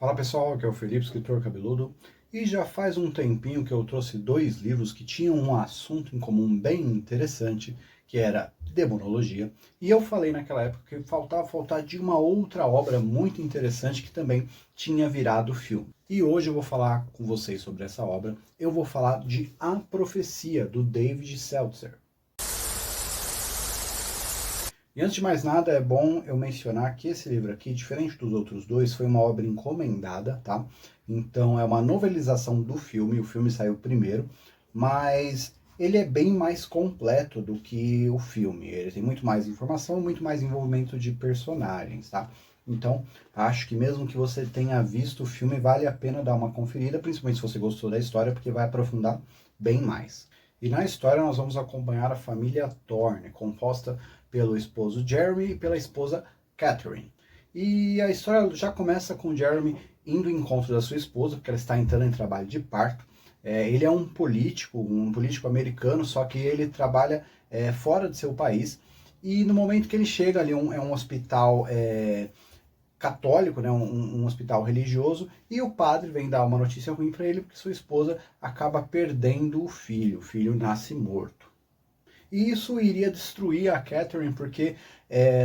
Fala pessoal, aqui é o Felipe, escritor cabeludo, e já faz um tempinho que eu trouxe dois livros que tinham um assunto em comum bem interessante, que era demonologia, e eu falei naquela época que faltar de uma outra obra muito interessante que também tinha virado filme. E hoje eu vou falar com vocês sobre essa obra, eu vou falar de A Profecia, do David Seltzer. E antes de mais nada, é bom eu mencionar que esse livro aqui, diferente dos outros dois, foi uma obra encomendada, tá? Então é uma novelização do filme, o filme saiu primeiro, mas ele é bem mais completo do que o filme. Ele tem muito mais informação, muito mais envolvimento de personagens, tá? Então, acho que mesmo que você tenha visto o filme, vale a pena dar uma conferida, principalmente se você gostou da história, porque vai aprofundar bem mais. E na história nós vamos acompanhar a família Thorne, composta pelo esposo Jeremy e pela esposa Catherine. E a história já começa com o Jeremy indo ao encontro da sua esposa, porque ela está entrando em trabalho de parto. Ele é um político americano, só que ele trabalha fora de seu país. E no momento que ele chega ali, é um hospital católico, né, um hospital religioso, e o padre vem dar uma notícia ruim para ele, porque sua esposa acaba perdendo o filho nasce morto. E isso iria destruir a Catherine, porque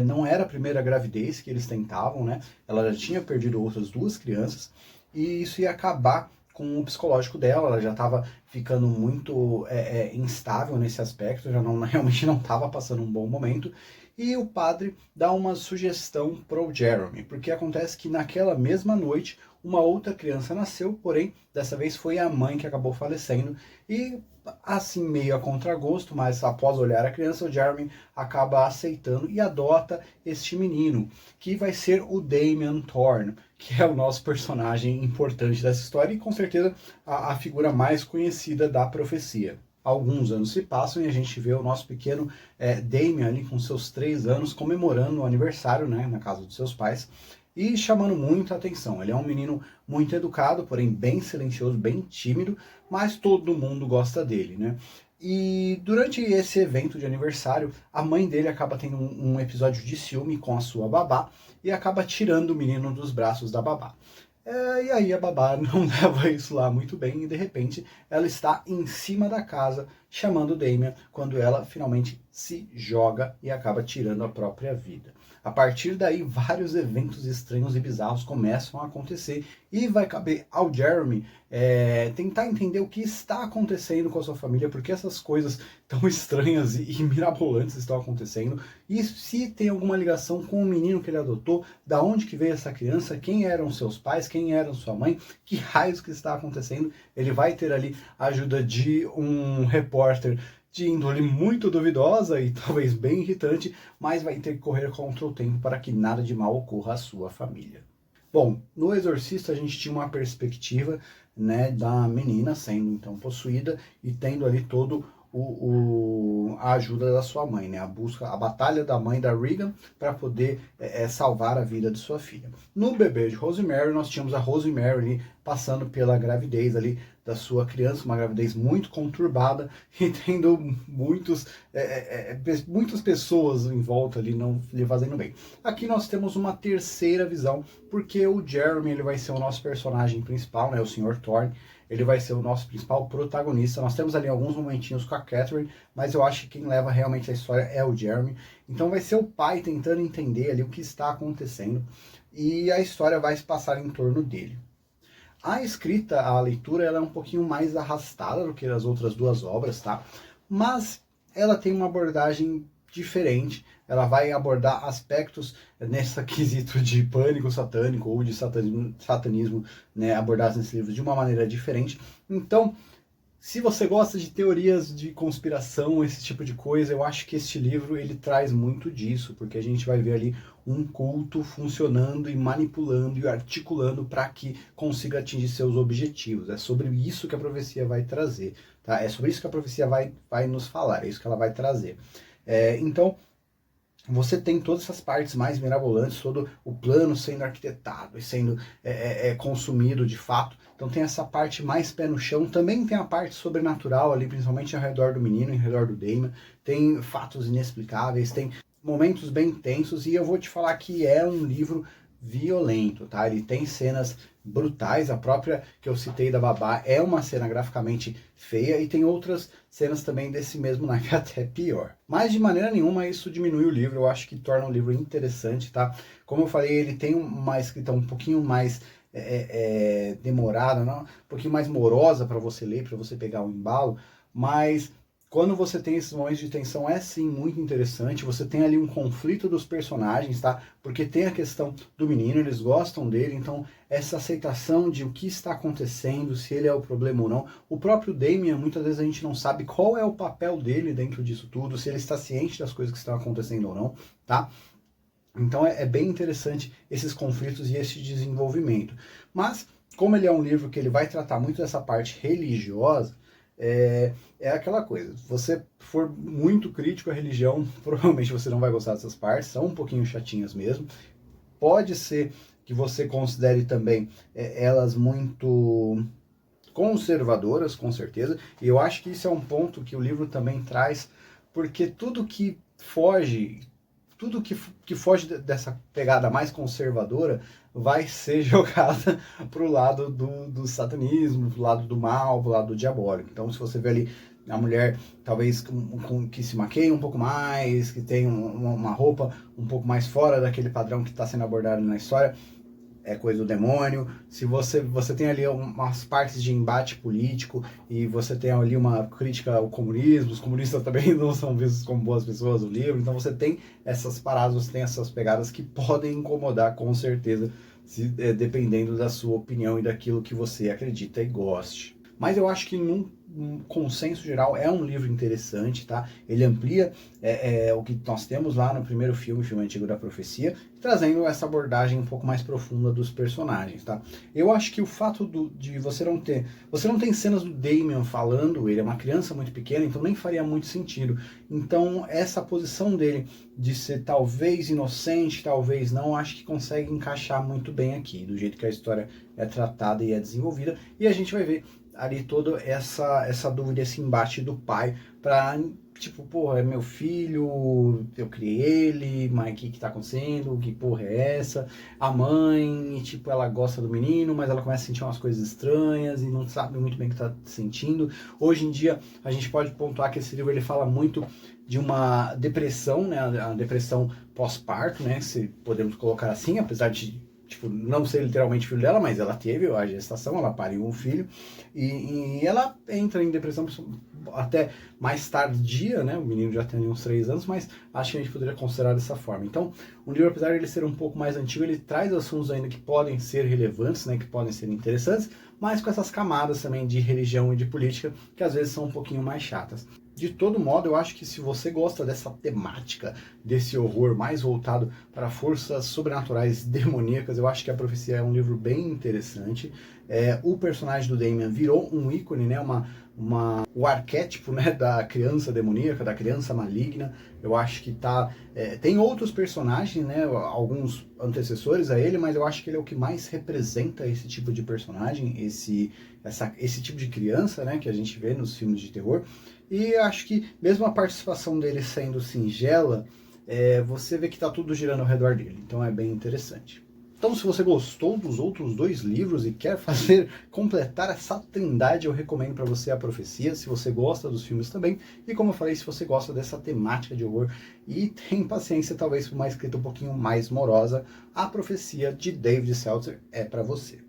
não era a primeira gravidez que eles tentavam, né? Ela já tinha perdido outras duas crianças, e isso ia acabar com o psicológico dela. Ela já estava ficando muito instável nesse aspecto, já não, realmente não estava passando um bom momento. E o padre dá uma sugestão para o Jeremy, porque acontece que naquela mesma noite uma outra criança nasceu, porém dessa vez foi a mãe que acabou falecendo. E assim, meio a contragosto, mas após olhar a criança, o Jeremy acaba aceitando e adota este menino, que vai ser o Damien Thorne, que é o nosso personagem importante dessa história e com certeza a figura mais conhecida da profecia. Alguns anos se passam e a gente vê o nosso pequeno Damien ali com seus 3 anos comemorando o aniversário, né, na casa dos seus pais, e chamando muita atenção. Ele é um menino muito educado, porém bem silencioso, bem tímido, mas todo mundo gosta dele, né? E durante esse evento de aniversário, a mãe dele acaba tendo um episódio de ciúme com a sua babá e acaba tirando o menino dos braços da babá. E aí a babá não leva isso lá muito bem e de repente ela está em cima da casa chamando o Damien quando ela finalmente se joga e acaba tirando a própria vida. A partir daí, vários eventos estranhos e bizarros começam a acontecer e vai caber ao Jeremy tentar entender o que está acontecendo com a sua família, porque essas coisas tão estranhas e mirabolantes estão acontecendo, e se tem alguma ligação com o menino que ele adotou, da onde que veio essa criança, quem eram seus pais, quem eram sua mãe, que raios que está acontecendo. Ele vai ter ali a ajuda de um repórter de índole muito duvidosa e talvez bem irritante, mas vai ter que correr contra o tempo para que nada de mal ocorra à sua família. Bom, no Exorcista a gente tinha uma perspectiva, né, da menina sendo então possuída e tendo ali todo a ajuda da sua mãe, né, a batalha da mãe da Regan para poder salvar a vida de sua filha. No Bebê de Rosemary nós tínhamos a Rosemary ali, passando pela gravidez ali da sua criança, uma gravidez muito conturbada e tendo muitas pessoas em volta ali não lhe fazendo bem. Aqui nós temos uma terceira visão, porque o Jeremy ele vai ser o nosso personagem principal, né, o Sr. Thorne. Ele vai ser o nosso principal protagonista. Nós temos ali alguns momentinhos com a Catherine, mas eu acho que quem leva realmente a história é o Jeremy. Então vai ser o pai tentando entender ali o que está acontecendo e a história vai se passar em torno dele. A escrita, a leitura, ela é um pouquinho mais arrastada do que as outras duas obras, tá? Mas ela tem uma abordagem diferente. Ela vai abordar aspectos nesse quesito de pânico satânico ou de satanismo, né, abordados nesse livro de uma maneira diferente. Então, se você gosta de teorias de conspiração, esse tipo de coisa, eu acho que este livro ele traz muito disso, porque a gente vai ver ali um culto funcionando e manipulando e articulando para que consiga atingir seus objetivos. É sobre isso que a profecia vai trazer, tá? É sobre isso que a profecia vai nos falar, é isso que ela vai trazer. Então, você tem todas essas partes mais mirabolantes, todo o plano sendo arquitetado e sendo consumido de fato. Então tem essa parte mais pé no chão, também tem a parte sobrenatural ali, principalmente ao redor do menino, ao redor do Damon. Tem fatos inexplicáveis, tem momentos bem tensos, e eu vou te falar que é um livro violento, tá? Ele tem cenas brutais, a própria que eu citei da babá é uma cena graficamente feia, e tem outras cenas também desse mesmo naipe até pior. Mas de maneira nenhuma isso diminui o livro, eu acho que torna o livro interessante, tá? Como eu falei, ele tem uma escrita um pouquinho mais demorada, não? Um pouquinho mais morosa para você ler, para você pegar o embalo, mas quando você tem esses momentos de tensão, é sim muito interessante. Você tem ali um conflito dos personagens, tá? Porque tem a questão do menino, eles gostam dele, então essa aceitação de o que está acontecendo, se ele é o problema ou não. O próprio Damien, muitas vezes a gente não sabe qual é o papel dele dentro disso tudo, se ele está ciente das coisas que estão acontecendo ou não, tá? Então é bem interessante esses conflitos e esse desenvolvimento. Mas, como ele é um livro que ele vai tratar muito dessa parte religiosa, é aquela coisa, se você for muito crítico à religião, provavelmente você não vai gostar dessas partes, são um pouquinho chatinhas mesmo. Pode ser que você considere também elas muito conservadoras, com certeza, e eu acho que isso é um ponto que o livro também traz, porque tudo que foge dessa pegada mais conservadora vai ser jogada para o lado do satanismo, pro lado do mal, pro lado do diabólico. Então, se você vê ali a mulher talvez que se maqueia um pouco mais, que tem uma roupa um pouco mais fora daquele padrão que está sendo abordado na história, é coisa do demônio. Se você tem ali umas partes de embate político e você tem ali uma crítica ao comunismo, os comunistas também não são vistos como boas pessoas no livro, então você tem essas paradas, você tem essas pegadas que podem incomodar com certeza, dependendo da sua opinião e daquilo que você acredita e goste. Mas eu acho que num consenso geral é um livro interessante, tá? Ele amplia o que nós temos lá no primeiro filme, Filme Antigo da Profecia, trazendo essa abordagem um pouco mais profunda dos personagens, tá? Eu acho que o fato de você não tem cenas do Damien falando, ele é uma criança muito pequena, então nem faria muito sentido. Então essa posição dele de ser talvez inocente, talvez não, acho que consegue encaixar muito bem aqui, do jeito que a história é tratada e é desenvolvida, e a gente vai ver ali toda essa dúvida, esse embate do pai para, tipo, porra, é meu filho, eu criei ele, mas o que tá acontecendo, que porra é essa? A mãe, tipo, ela gosta do menino, mas ela começa a sentir umas coisas estranhas e não sabe muito bem o que tá sentindo. Hoje em dia, a gente pode pontuar que esse livro ele fala muito de uma depressão, né, a depressão pós-parto, né, se podemos colocar assim, apesar de não ser literalmente filho dela, mas ela teve a gestação, ela pariu um filho, e ela entra em depressão até mais tardia, né? O menino já tem uns 3 anos, mas acho que a gente poderia considerar dessa forma. Então, o livro, apesar de ele ser um pouco mais antigo, ele traz assuntos ainda que podem ser relevantes, né? Que podem ser interessantes, mas com essas camadas também de religião e de política, que às vezes são um pouquinho mais chatas. De todo modo, eu acho que se você gosta dessa temática, desse horror mais voltado para forças sobrenaturais demoníacas, eu acho que A Profecia é um livro bem interessante. O personagem do Damien virou um ícone, né, o arquétipo, né, da criança demoníaca, da criança maligna. Eu acho que tem outros personagens, né, alguns antecessores a ele, mas eu acho que ele é o que mais representa esse tipo de personagem, esse tipo de criança, né, que a gente vê nos filmes de terror. E acho que mesmo a participação dele sendo singela, você vê que está tudo girando ao redor dele. Então é bem interessante. Então, se você gostou dos outros 2 livros e quer completar essa trindade, eu recomendo para você A Profecia, se você gosta dos filmes também. E como eu falei, se você gosta dessa temática de horror e tem paciência talvez por uma escrita um pouquinho mais morosa, A Profecia de David Seltzer é para você.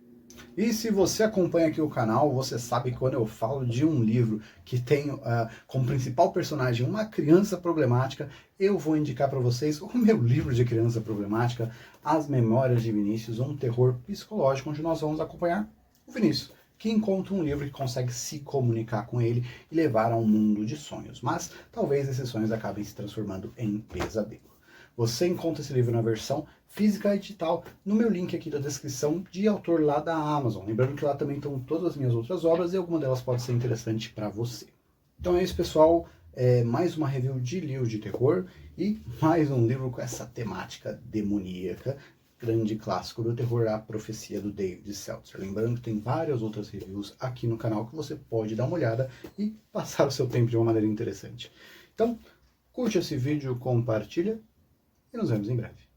E se você acompanha aqui o canal, você sabe que quando eu falo de um livro que tem como principal personagem uma criança problemática, eu vou indicar para vocês o meu livro de criança problemática, As Memórias de Vinícius, um terror psicológico, onde nós vamos acompanhar o Vinícius, que encontra um livro que consegue se comunicar com ele e levar a um mundo de sonhos. Mas talvez esses sonhos acabem se transformando em pesadelo. Você encontra esse livro na versão física e digital no meu link aqui da descrição de autor lá da Amazon. Lembrando que lá também estão todas as minhas outras obras e alguma delas pode ser interessante para você. Então é isso, pessoal. Mais uma review de livro de terror e mais um livro com essa temática demoníaca, grande clássico do terror, A Profecia do David Seltzer. Lembrando que tem várias outras reviews aqui no canal que você pode dar uma olhada e passar o seu tempo de uma maneira interessante. Então, curte esse vídeo, compartilha e nos vemos em breve.